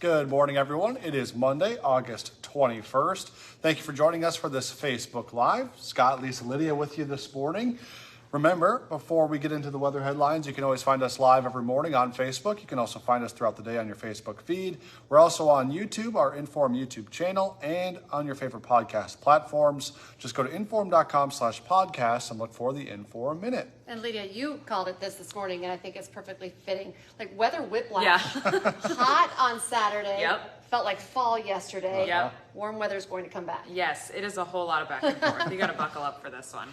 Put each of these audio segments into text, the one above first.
Good morning, everyone. It is Monday, August 21st. Thank you for joining us for this Facebook Live. Scott, Lisa, Lydia with you this morning. Remember, before we get into the weather headlines, you can always find us live every morning on Facebook. You can also find us throughout the day on your Facebook feed. We're also on YouTube, our Inform YouTube channel, and on your favorite podcast platforms. Just go to inform.com/podcast and look for the Inform Minute. And Lydia, you called it this morning, and I think it's perfectly fitting. Like weather whiplash. Yeah. Hot on Saturday. Yep. Felt like fall yesterday. Yep. Warm weather's going to come back. Yes, it is a whole lot of back and forth. You got to buckle up for this one.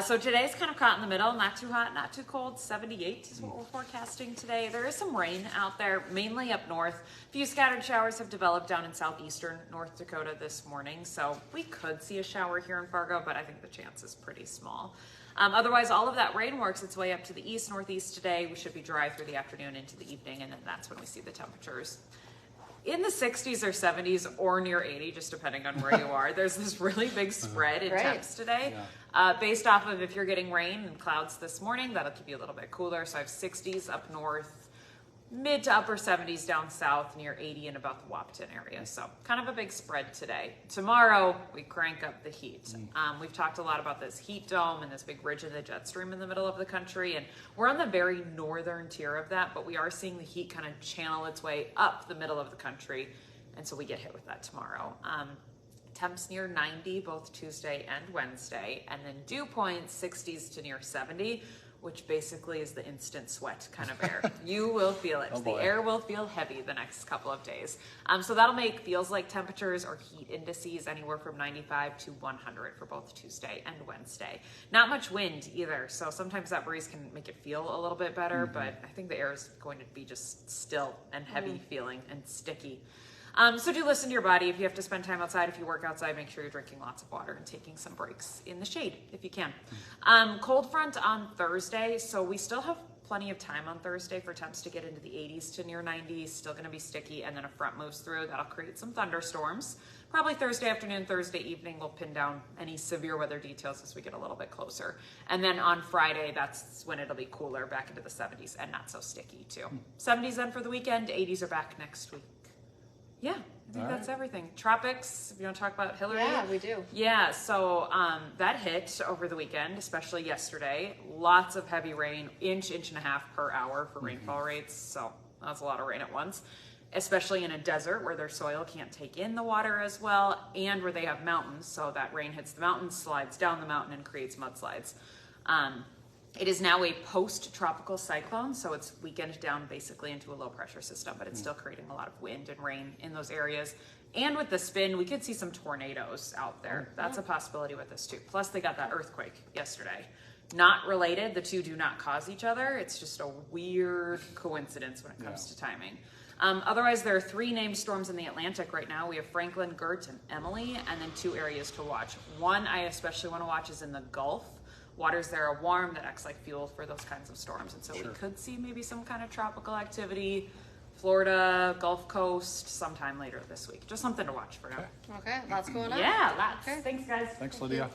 So today's kind of caught in the middle, not too hot, not too cold. 78 is what we're forecasting today. There is some rain out there, mainly up north. A few scattered showers have developed down in southeastern North Dakota this morning, so we could see a shower here in Fargo, but I think the chance is pretty small. Otherwise, all of that rain works its way up to the east, northeast today. We should be dry through the afternoon into the evening, and then that's when we see the temperatures in the 60s or 70s or near 80, just depending on where you are. There's this really big spread in temps today. Based off of if you're getting rain and clouds this morning, that'll keep you a little bit cooler. So I have 60s up north, mid to upper 70s down south, near 80 in about the Wapton area. So kind of a big spread today. Tomorrow, we crank up the heat. We've talked a lot about this heat dome and this big ridge of the jet stream in the middle of the country. And we're on the very northern tier of that, but we are seeing the heat kind of channel its way up the middle of the country. And so we get hit with that tomorrow. Temps near 90 both Tuesday and Wednesday, and then dew points 60s to near 70, which basically is the instant sweat kind of air. You will feel it. The air will feel heavy the next couple of days. So that'll make feels like temperatures or heat indices anywhere from 95 to 100 for both Tuesday and Wednesday. Not much wind either, so sometimes that breeze can make it feel a little bit better, but I think the air is going to be just still and heavy feeling and sticky. So do listen to your body. If you have to spend time outside, if you work outside, make sure you're drinking lots of water and taking some breaks in the shade if you can. Cold front on Thursday, so we still have plenty of time on Thursday for temps to get into the 80s to near 90s, still going to be sticky, and then a front moves through. That'll create some thunderstorms. Probably Thursday afternoon, Thursday evening, we'll pin down any severe weather details as we get a little bit closer. And then on Friday, that's when it'll be cooler, back into the 70s and not so sticky too. 70s then for the weekend, 80s are back next week. Yeah, I think that's everything. Tropics, if you want to talk about Hillary. Yeah, we do. Yeah, so that hit over the weekend, especially yesterday. Lots of heavy rain, inch and a half per hour for rainfall rates. So that's a lot of rain at once, especially in a desert where their soil can't take in the water as well, and where they have mountains. So that rain hits the mountains, slides down the mountain, and creates mudslides. It is now a post-tropical cyclone, so it's weakened down basically into a low-pressure system, but it's still creating a lot of wind and rain in those areas. And with the spin, we could see some tornadoes out there. That's a possibility with this too. Plus, they got that earthquake yesterday. Not related. The two do not cause each other. It's just a weird coincidence when it comes to timing. Otherwise, there are 3 named storms in the Atlantic right now. We have Franklin, Gert, and Emily, and then 2 areas to watch. One I especially want to watch is in the Gulf. Waters there are warm, that acts like fuel for those kinds of storms. And so we could see maybe some kind of tropical activity, Florida, Gulf Coast, sometime later this week. Just something to watch for now. Okay, lots going on. Yeah, lots. Okay. Thanks, guys. Thanks, Lydia. All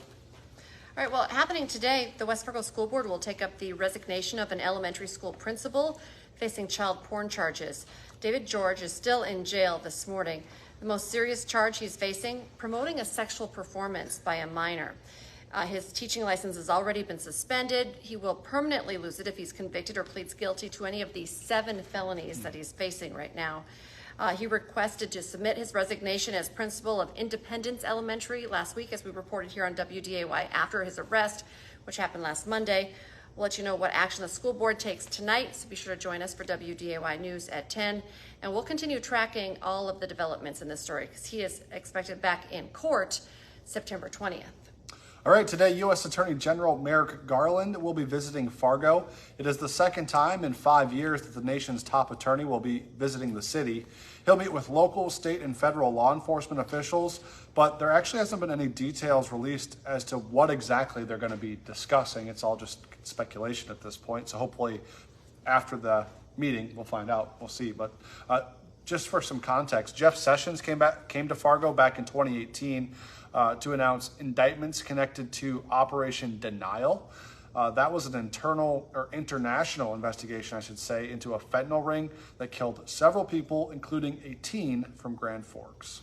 right, well, happening today, the West Fargo School Board will take up the resignation of an elementary school principal facing child porn charges. David George is still in jail this morning. The most serious charge he's facing, promoting a sexual performance by a minor. His teaching license has already been suspended. He will permanently lose it if he's convicted or pleads guilty to any of the 7 felonies that he's facing right now. He requested to submit his resignation as principal of Independence Elementary last week, as we reported here on WDAY after his arrest, which happened last Monday. We'll let you know what action the school board takes tonight, so be sure to join us for WDAY News at 10. And we'll continue tracking all of the developments in this story because he is expected back in court September 20th. All right, today, U.S. Attorney General Merrick Garland will be visiting Fargo. It is the second time in 5 years that the nation's top attorney will be visiting the city. He'll meet with local, state, and federal law enforcement officials, but there actually hasn't been any details released as to what exactly they're going to be discussing. It's all just speculation at this point, so hopefully after the meeting, we'll find out. We'll see, but just for some context, Jeff Sessions came to Fargo back in 2018 to announce indictments connected to Operation Denial. That was an international investigation, I should say, into a fentanyl ring that killed several people, including a teen from Grand Forks.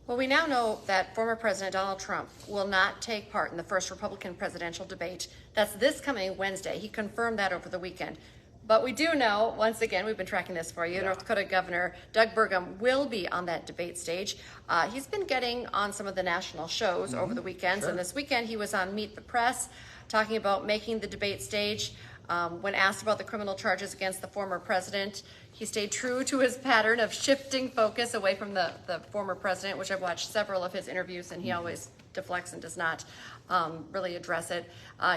Well, we now know that former President Donald Trump will not take part in the first Republican presidential debate. That's this coming Wednesday. He confirmed that over the weekend. But we do know, once again, we've been tracking this for you, North Dakota Governor Doug Burgum will be on that debate stage. He's been getting on some of the national shows over the weekends, and this weekend he was on Meet the Press talking about making the debate stage. When asked about the criminal charges against the former president, he stayed true to his pattern of shifting focus away from the former president, which I've watched several of his interviews, and he always deflects and does not really address it.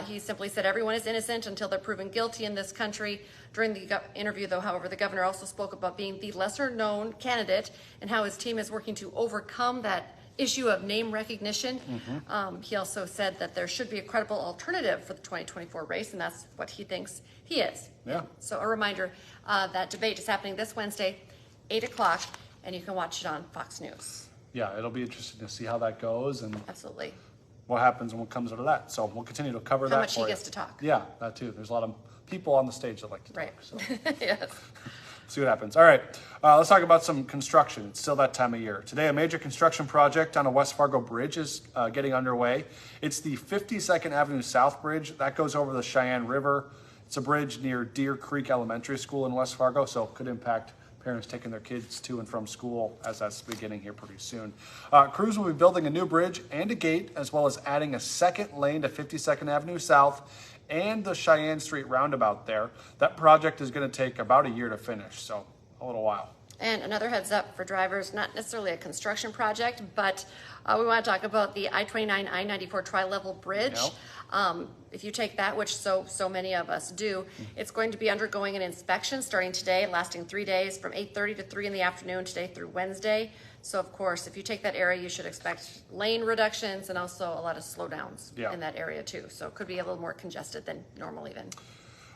He simply said everyone is innocent until they're proven guilty in this country. During the interview, though, however, the governor also spoke about being the lesser-known candidate and how his team is working to overcome that issue of name recognition. He also said that there should be a credible alternative for the 2024 race, and that's what he thinks he is. Yeah. So a reminder, that debate is happening this Wednesday, 8 o'clock, and you can watch it on Fox News. Yeah, it'll be interesting to see how that goes and Absolutely. what happens and what comes out of that. So we'll continue to cover that. How much for he you. gets to talk. Yeah, that too. There's a lot of people on the stage that like to talk. Right. So Yes. see what happens. All right, let's talk about some construction. It's still that time of year. Today, a major construction project on a West Fargo bridge is getting underway. It's the 52nd Avenue South Bridge. That goes over the Cheyenne River. It's a bridge near Deer Creek Elementary School in West Fargo, so it could impact parents taking their kids to and from school as that's beginning here pretty soon. Crews will be building a new bridge and a gate, as well as adding a second lane to 52nd Avenue South and the Cheyenne Street roundabout there. That project is going to take about a year to finish, so a little while. And another heads up for drivers, not necessarily a construction project, but we want to talk about the I-29, I-94 tri-level bridge. If you take that, which so many of us do, it's going to be undergoing an inspection starting today, lasting 3 days from 8:30 to 3 in the afternoon, today through Wednesday. So of course, if you take that area, you should expect lane reductions and also a lot of slowdowns in that area too. So it could be a little more congested than normal even.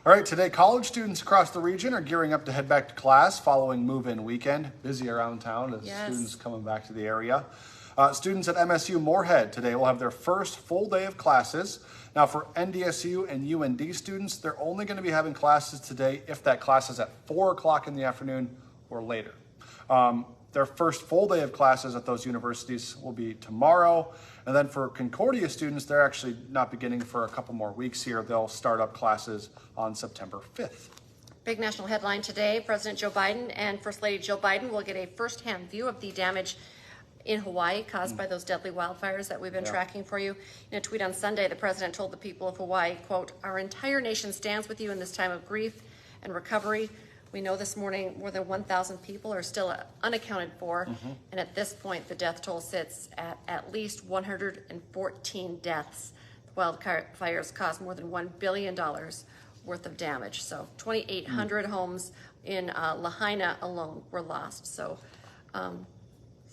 All right, today college students across the region are gearing up to head back to class following move-in weekend. Busy around town as students coming back to the area. Students at MSU Moorhead today will have their first full day of classes. Now for NDSU and UND students, they're only going to be having classes today if that class is at 4 o'clock in the afternoon or later. Their first full day of classes at those universities will be tomorrow. And then for Concordia students, they're actually not beginning for a couple more weeks here. They'll start up classes on September 5th. Big national headline today, President Joe Biden and First Lady Jill Biden will get a firsthand view of the damage in Hawaii caused by those deadly wildfires that we've been tracking for you. In a tweet on Sunday, the president told the people of Hawaii, quote, "Our entire nation stands with you in this time of grief and recovery. We know this morning more than 1,000 people are still unaccounted for, and at this point, the death toll sits at least 114 deaths. The wildfires caused more than $1 billion worth of damage. So 2,800 homes in Lahaina alone were lost. So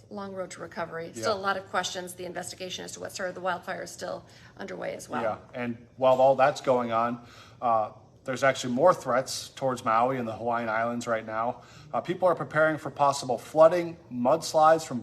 long road to recovery. Still a lot of questions. The investigation as to what started the wildfire is still underway as well. Yeah, and while all that's going on, there's actually more threats towards Maui and the Hawaiian Islands right now. People are preparing for possible flooding, mudslides from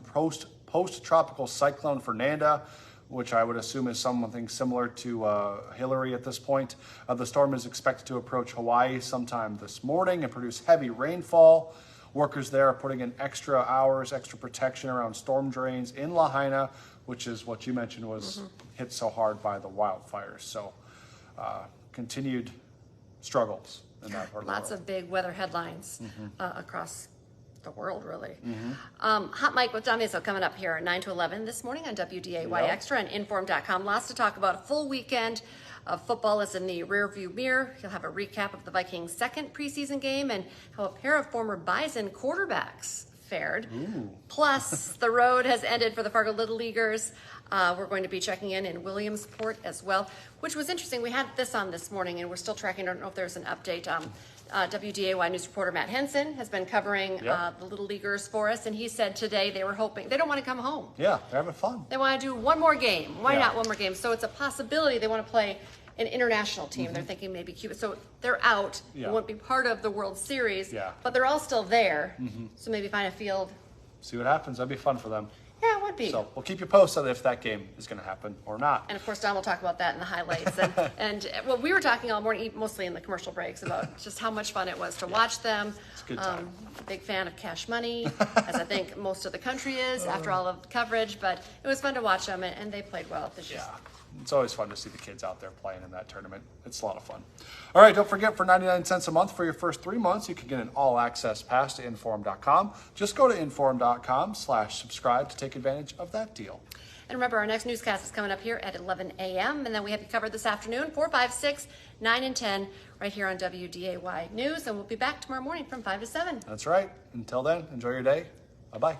post-tropical cyclone Fernanda, which I would assume is something similar to Hillary at this point. The storm is expected to approach Hawaii sometime this morning and produce heavy rainfall. Workers there are putting in extra hours, extra protection around storm drains in Lahaina, which is what you mentioned was hit so hard by the wildfires. So continued struggles in that part of the Lots world. of big weather headlines across the world, really. Hot Mike with Don Izzo coming up here at 9 to 11 this morning on WDAY Extra and Inform.com. Lots to talk about. A full weekend of football is in the rearview mirror. He'll have a recap of the Vikings' second preseason game and how a pair of former Bison quarterbacks fared. Plus, the road has ended for the Fargo Little Leaguers. We're going to be checking in Williamsport as well, which was interesting. We had this on this morning, and we're still tracking. I don't know if there's an update. WDAY News reporter Matt Henson has been covering the Little Leaguers for us, and he said today they were hoping, they don't want to come home. Yeah, they're having fun. They want to do one more game. Why not one more game? So it's a possibility they want to play an international team. They're thinking maybe Cuba. So they're out. They won't be part of the World Series, but they're all still there. So maybe find a field. See what happens. That'd be fun for them. Yeah, why would be. So we'll keep you posted if that game is going to happen or not. And of course, Don will talk about that in the highlights. And well, we were talking all morning, mostly in the commercial breaks, about just how much fun it was to watch them. It's a good time. Big fan of Cash Money, as I think most of the country is after all of the coverage. But it was fun to watch them, and they played well. Yeah. It's always fun to see the kids out there playing in that tournament. It's a lot of fun. All right, don't forget, for 99 cents a month for your first 3 months, you can get an all-access pass to Inform.com. Just go to Inform.com/subscribe to take advantage of that deal. And remember, our next newscast is coming up here at 11 a.m. And then we have you covered this afternoon, 4, 5, 6, 9, and 10, right here on WDAY News. And we'll be back tomorrow morning from 5 to 7. That's right. Until then, enjoy your day. Bye-bye.